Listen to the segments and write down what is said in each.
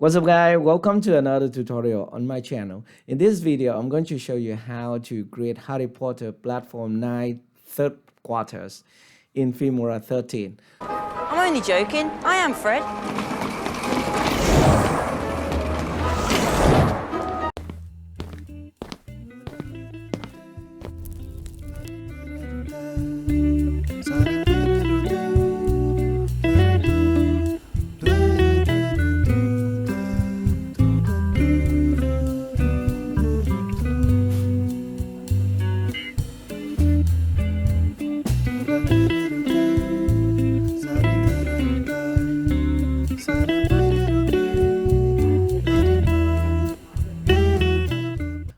What's up guys, welcome to another tutorial on my channel. In this video I'm going to show you how to create Harry Potter platform 9 third quarters in Filmora 13. I'm only joking. I am Fred.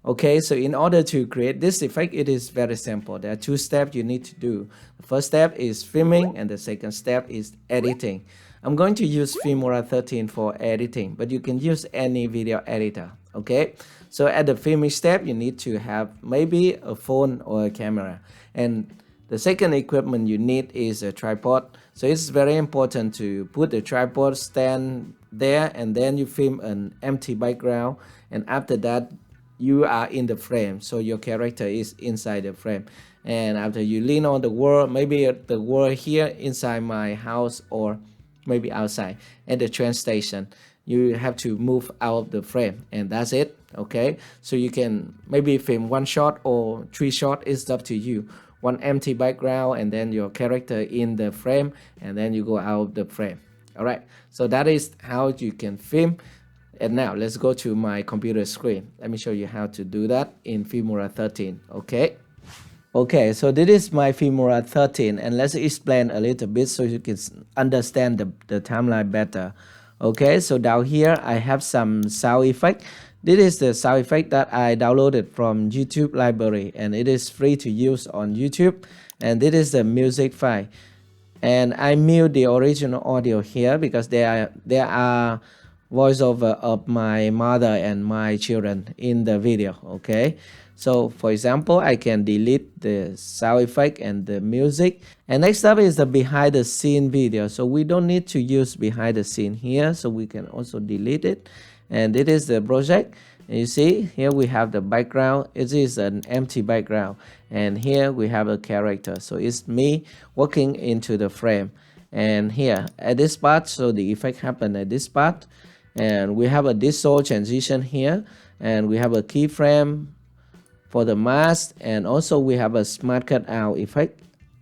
Okay, so in order to create this effect, it is very simple. There are two steps you need to do. The first step is filming and the second step is editing. I'm going to use Filmora 13 for editing, but you can use any video editor. Okay, so at the filming step, you need to have maybe a phone or a camera. And the second equipment you need is a tripod. So it's very important to put the tripod stand there and then you film an empty background. And after that, you are in the frame, so your character is inside the frame. And after you lean on the wall, maybe the wall here inside my house or maybe outside at the train station, you have to move out of the frame, and that's it. Okay, so you can maybe film one shot or 3 shots, it's up to you. One empty background and then your character in the frame, and then you go out of the frame. All right, so that is how you can film. And now let's go to my computer screen. Let me show you how to do that in Filmora 13. Okay, so this is my Filmora 13, and let's explain a little bit so you can understand the timeline better. Okay, so down here I have some sound effect. This is the sound effect that I downloaded from YouTube library, and it is free to use on YouTube. And this is the music file, and I mute the original audio here because there are voiceover of my mother and my children in the video. Okay, so for example, I can delete the sound effect and the music. And next up is the behind the scene video, so we don't need to use behind the scene here, so we can also delete it. And it is the project, and you see here we have the background. It is an empty background, and here we have a character, so it's me walking into the frame. And here at this part, so the effect happened at this part. And we have a dissolve transition here, and we have a keyframe for the mask, and also we have a smart cutout effect,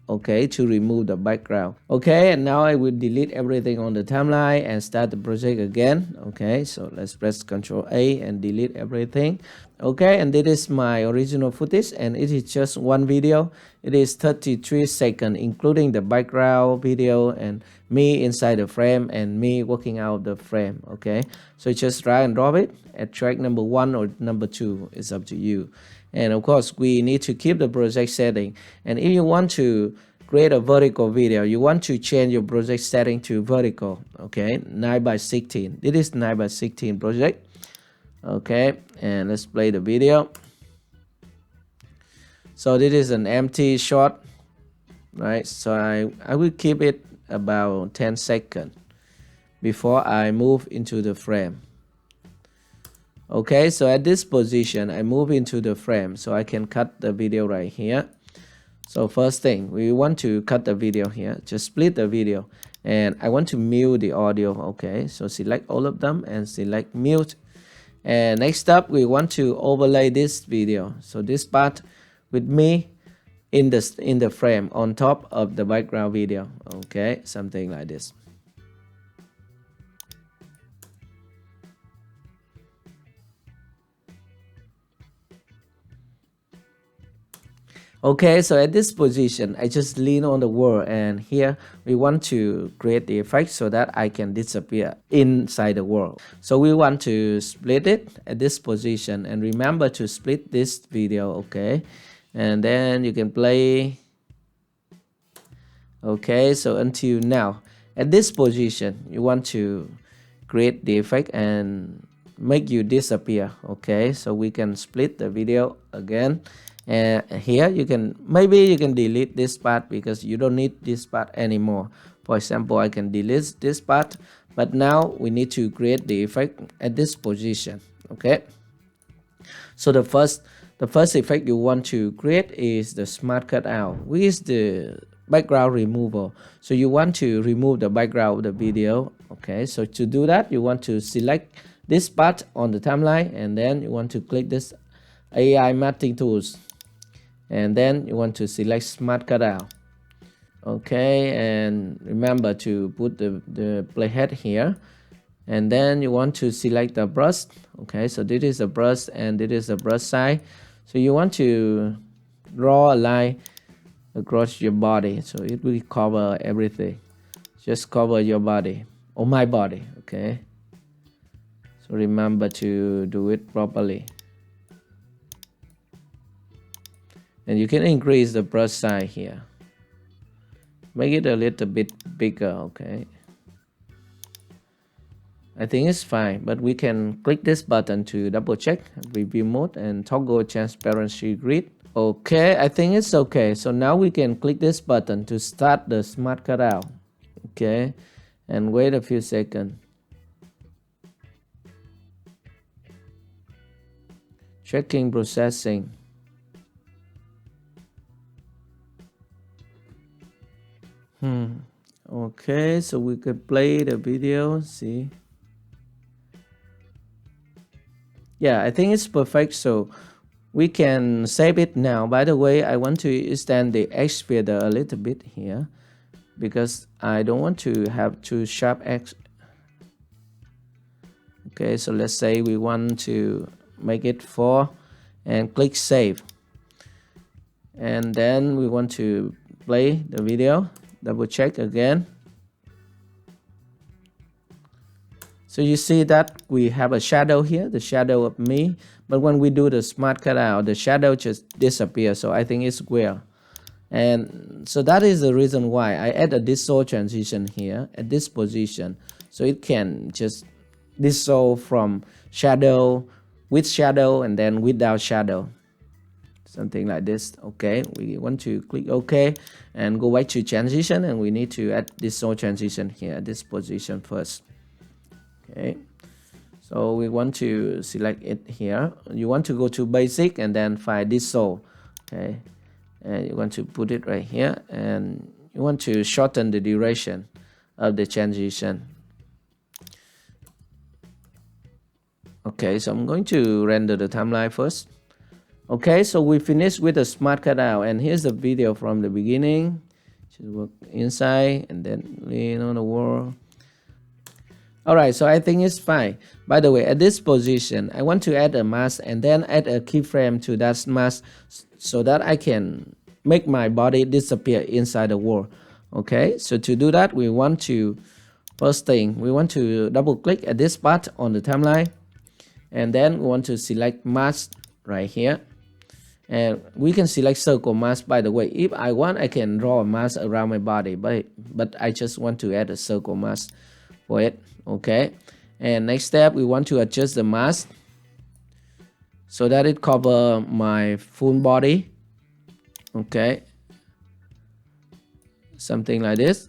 okay, to remove the background. Okay, and now I will delete everything on the timeline and start the project again. Okay, so let's press Ctrl A and delete everything. Okay, and this is my original footage, and it is just one video. It is 33 seconds, including the background video and me inside the frame and me walking out of the frame. Okay, so just drag and drop it at track number 1 or number 2. It's up to you. And of course, we need to keep the project setting. And if you want to create a vertical video, you want to change your project setting to vertical. Okay, 9:16. This is 9:16 project. Okay, and let's play the video. So this is an empty shot, right? So I will keep it about 10 seconds before I move into the frame. Okay, so at this position I move into the frame, so I can cut the video right here. So first thing, we want to cut the video here. Just split the video, and I want to mute the audio. Okay, so select all of them and select mute. And next up, we want to overlay this video, so this part with me in the frame on top of the background video. Okay, something like this. Okay, so at this position, I just lean on the wall, and here we want to create the effect so that I can disappear inside the wall. So we want to split it at this position, and remember to split this video. Okay, and then you can play. Okay, so until now, at this position, you want to create the effect and make you disappear. Okay, so we can split the video again. And here you can delete this part because you don't need this part anymore. For example, I can delete this part, but now we need to create the effect at this position. Okay, so the first effect you want to create is the smart cutout, which is the background removal. So you want to remove the background of the video. Okay, so to do that, you want to select this part on the timeline, and then you want to click this AI mapping tools, and then you want to select smart cutout. Okay, and remember to put the playhead here, and then you want to select the brush. Okay, so this is the brush and this is the brush size. So you want to draw a line across your body, so it will cover everything. Just cover your body or my body. Okay, so remember to do it properly, and you can increase the brush size here, make it a little bit bigger. Okay, I think it's fine, but we can click this button to double check review mode and toggle transparency grid. Okay, I think it's okay. So now we can click this button to start the smart cutout. Okay, and wait a few seconds. Checking processing. Okay, so we could play the video, see. Yeah, I think it's perfect, so we can save it now. By the way, I want to extend the X feather a little bit here because I don't want to have too sharp X. Okay, so let's say we want to make it 4 and click save, and then we want to play the video, double check again. So you see that we have a shadow here, the shadow of me, but when we do the smart cutout, the shadow just disappears. So I think it's weird, and so that is the reason why I add a dissolve transition here at this position, so it can just dissolve from shadow with shadow and then without shadow, something like this. Okay, we want to click OK and go back to transition, and we need to add dissolve transition here at this position first. Okay, so we want to select it here. You want to go to basic and then find dissolve. Okay, and you want to put it right here, and you want to shorten the duration of the transition. Okay, so I'm going to render the timeline first. Okay, so we finished with the smart cutout, and here's the video from the beginning. Just work inside and then lean on the wall. Alright, so I think it's fine. By the way, at this position, I want to add a mask and then add a keyframe to that mask so that I can make my body disappear inside the wall. Okay, so to do that, we want to, first thing, we want to double click at this part on the timeline, and then we want to select mask right here. And we can select circle mask. By the way, if I want, I can draw a mask around my body, but I just want to add a circle mask for it. Okay, and next step, we want to adjust the mask so that it cover my full body. Okay, something like this.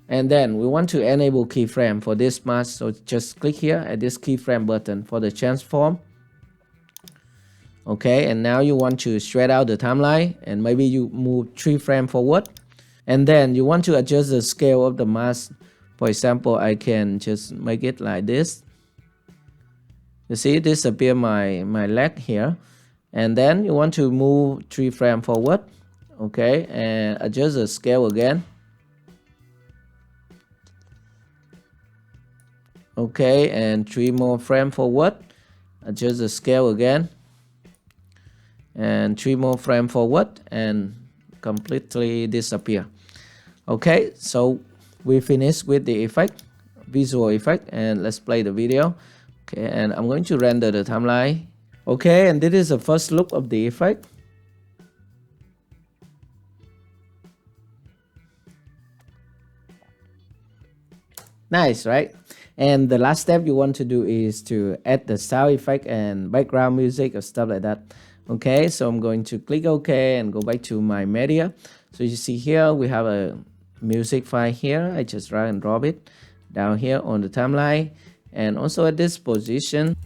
And then we want to enable keyframe for this mask, so just click here at this keyframe button for the transform. Okay, and now you want to stretch out the timeline, and maybe you move 3 frames forward, and then you want to adjust the scale of the mask. For example, I can just make it like this. You see, disappear my leg here, and then you want to move 3 frames forward. Okay, and adjust the scale again. Okay, and 3 more frames forward, adjust the scale again, and 3 more frames forward, and completely disappear. Okay, so we finished with the effect, visual effect, and let's play the video. Okay, and I'm going to render the timeline. Okay, and this is the first look of the effect. Nice, right? And the last step you want to do is to add the sound effect and background music or stuff like that. Okay, so I'm going to click OK and go back to my media. So you see here we have a music file here. I just drag and drop it, down here on the timeline, and also at this position.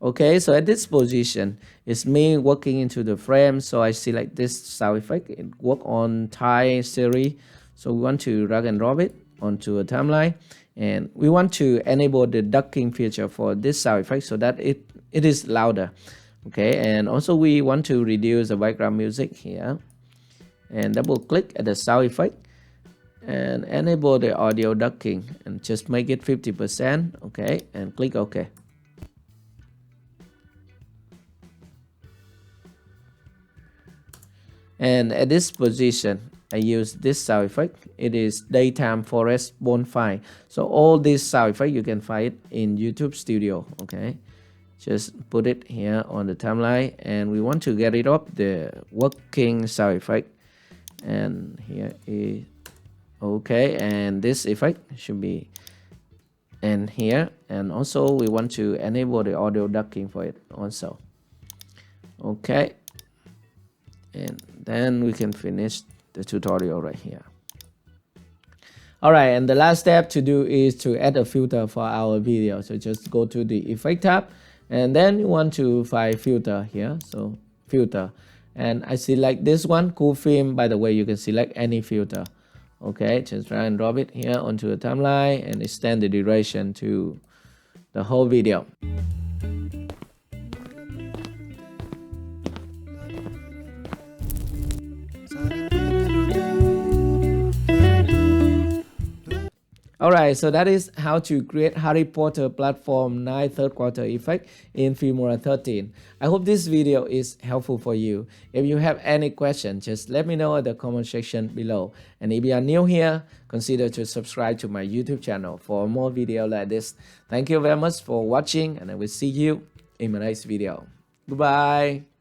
Okay, so at this position, it's me working into the frame. So I select this sound effect, it work on Thai series. So we want to drag and drop it onto a timeline, and we want to enable the ducking feature for this sound effect so that it is louder. Okay, and also we want to reduce the background music here, and double click at the sound effect and enable the audio ducking and just make it 50%. Okay, and click OK. And at this position, I use this sound effect. It is daytime forest bonfire. So all this sound effect you can find it in YouTube Studio. Okay, just put it here on the timeline, and we want to get rid of the working sound effect. And here is okay, and this effect should be in here. And also we want to enable the audio ducking for it also. Okay, and then we can finish the tutorial right here. Alright, and the last step to do is to add a filter for our video. So just go to the effect tab, and then you want to find filter here. So filter, and I select this one, cool film. By the way, you can select any filter. Okay, just drag and drop it here onto the timeline and extend the duration to the whole video. Alright, so that is how to create Harry Potter platform 9 third quarter effect in Filmora 13. I hope this video is helpful for you. If you have any questions, just let me know at the comment section below. And if you are new here, consider to subscribe to my YouTube channel for more videos like this. Thank you very much for watching, and I will see you in my next video. Goodbye.